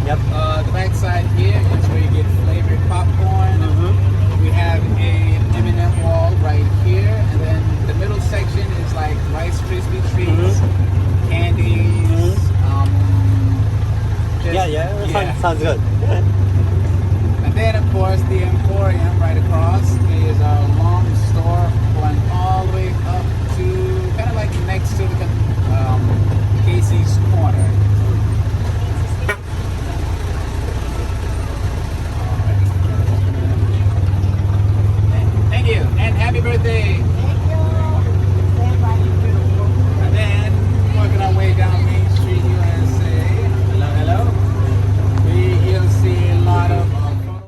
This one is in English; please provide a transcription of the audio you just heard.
Yep. The back side here is where you get flavored popcorn. We have a M&M wall right here, and then the middle section is like Rice Krispie treats, candies. Sounds good. And then, of course, the Emporium right across is a long store going all the way up to kind of like next to the Casey's